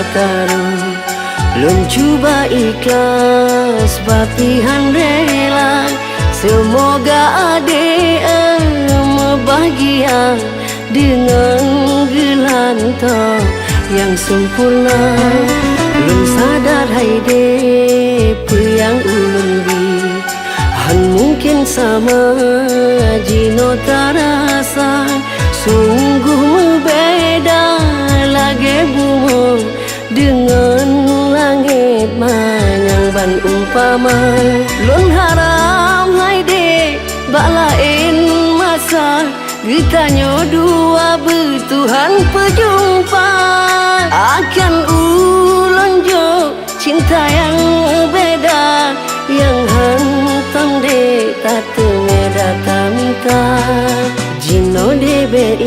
Taru lun cuba ikhlas bapihan rela, semoga adik bahagia dengan gelantah yang sempurna. Lun sadar hai dep yang ulun bi han mungkin sama jino terasa, sungguh berbeda lagi bumi dengan langit manyang ban umpama. Lun haram hai dek bak lain masa, getanyo dua bertuhan berjumpa. Akan ulun jo cinta yang beda, yang hantang dek tak tengah minta. Jino debek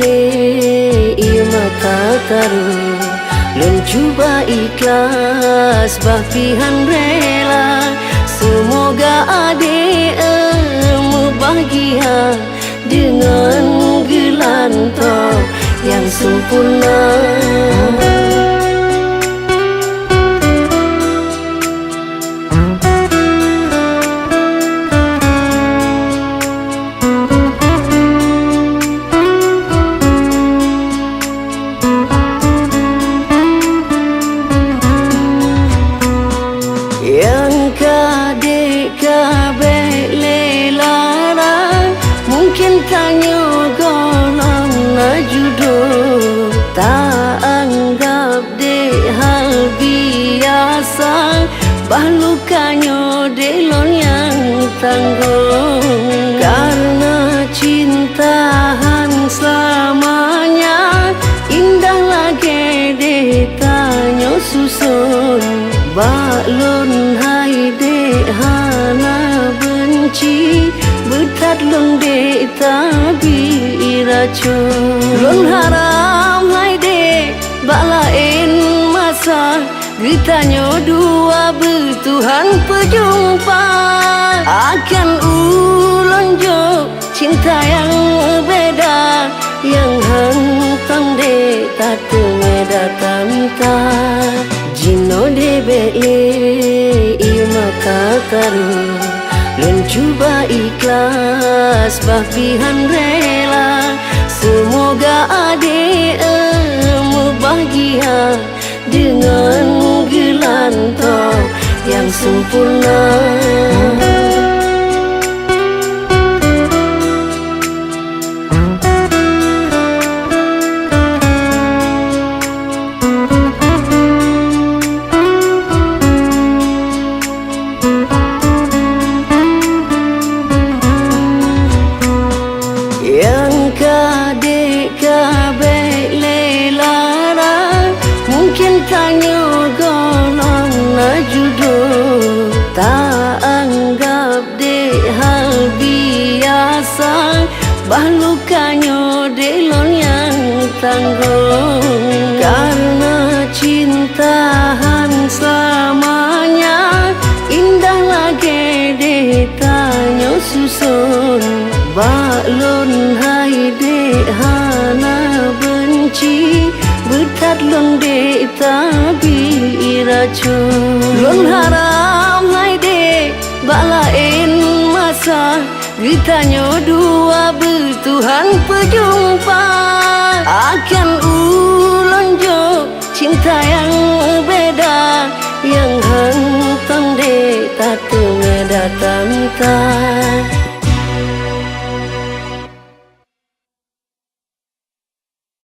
mata taru lun cuba ikhlas bapihan rela, semoga adik bahagia dengan gelantah yang sempurna. Bahlukanyo delon yang tanggung, karena cintaan selamanya indah lagi detanyo susun. Baklon hai dek hana benci, betat long dek tabi racun. Lon haram hai dek bak lain masa, getanyo dua bertuhan berjumpa. Akan ulun jo cinta yang beda, yang hantang dek tak tengah datang minta. Jino debek mata taru lun cuba ikhlas bapihan rela, semoga adik bahagia dengan gelantah yang sempurna. Yang kadek kabek lelara, mungkin tanyo golong na judul, tak anggap dek hal biasa. Bahlukanyo delon yang tanggung, karena cintaan selamanya indah lagi detanyo susun. Baklon hai dek hana benci, betat long dek tabi racun. Lon haram hai dek bak lain masa, getanyo dua bertuhan berjumpa. Akan ulun jo cinta yang beda, yang hantang dek tak tengah datang minta.